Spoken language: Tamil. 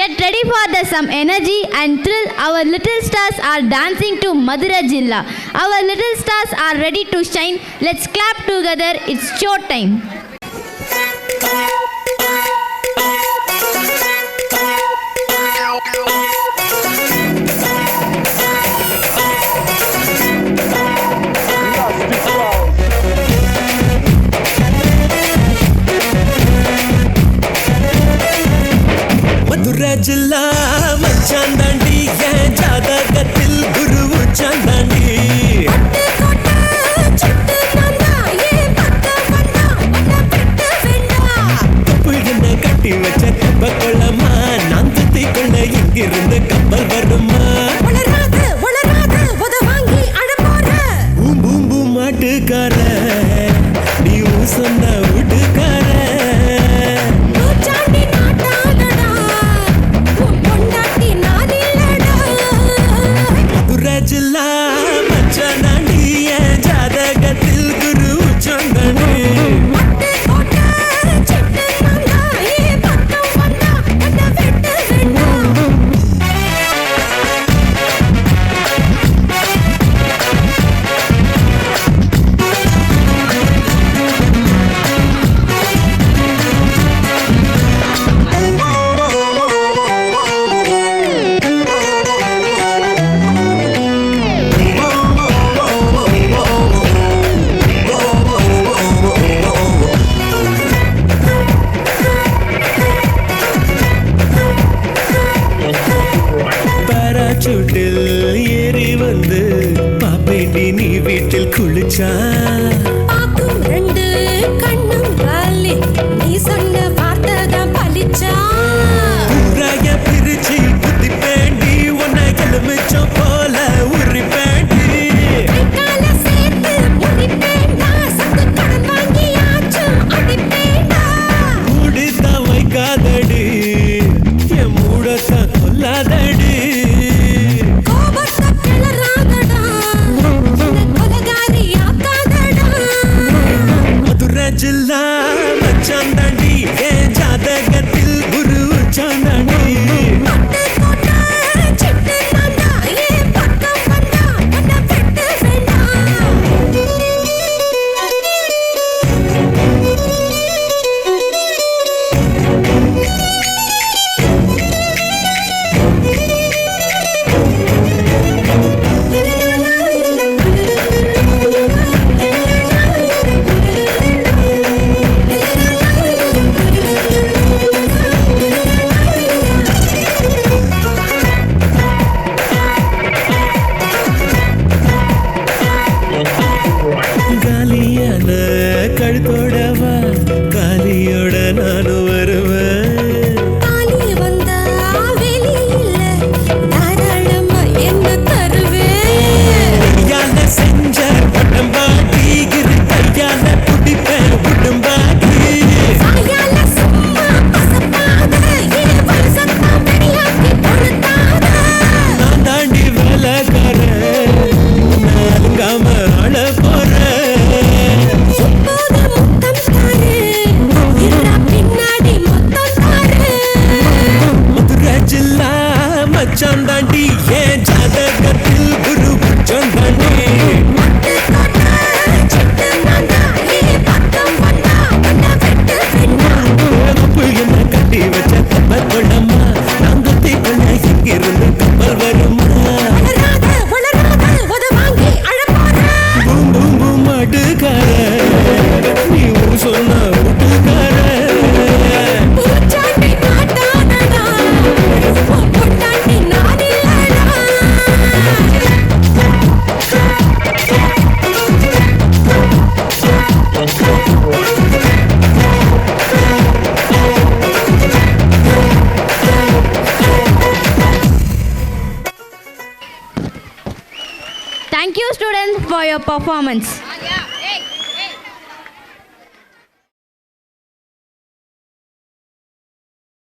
Get ready for some energy and thrill. Our little stars are dancing to Madura Jilla. Our little stars are ready to shine. Let's clap together. It's show time. जिला मचांदांडी ये जादगतिल गुरु चांदांडी கப்புள்கிட்ட கட்டி வச்ச கப்பக்குள்ளமா நான் சுத்தி கொள்ள இங்கிருந்து கப்பல் வருமா பூம் பூம் பூம் மாட்டுக்கார நீ சொன்ன வீட்டுக்கார जिला मचांदांडी ये जादगतिल गुरु चांदांडी சுட்டில் ஏறி வந்து பாப்பேண்டி நீ வீட்டில் குளிச்சா பாக்கும் ரெண்டு கண்ணும் காலி நீ சொன்ன வார்த்தை தான் பலிச்சா ஊராய பிரிச்சு புத்தி பேண்டி உன்னை எலுமிச்சம் போல உரி பேண்டி கால சேர்த்து முடிப்பேண்டா சத்து கடன் வாங்கியாச்சும் அடிப்பேண்டா மூடித்தான் வைக்காதடி என் மூடத்தான் கொல்லாதடி जिला मचांदांडी ये जादगतिल गुरु चांदांडी கழுத்தோடவா காலியோட நானும் வருவேன் காலி வந்தா வெளியில தாராளமா என்ன தருவேன் கையால செஞ்ச பட்டம் பாட்டி இரு கையால குடிப்பேன் புட்டும் பாட்டி கையால சும்மா பசப்பாத ஏ வயசத்தா பெரியாக்கி பொறுத்தாத நான் தாண்டி வேலைக்காரன் நாலுங்காம ஆள போறேன் जिला मचांदांडी ये जादगतिल गुरु चांदांडी கப்புள்கிட்ட கட்டி வச்ச கப்பக்குள்ளமா நான் சுத்தி கொள்ள இங்கிருந்து கப்பல் வருமா பூம் பூம் பூம் மாட்டுக்கார நீ சொன்ன வீட்டுக்கார Thank you, students, for your performance.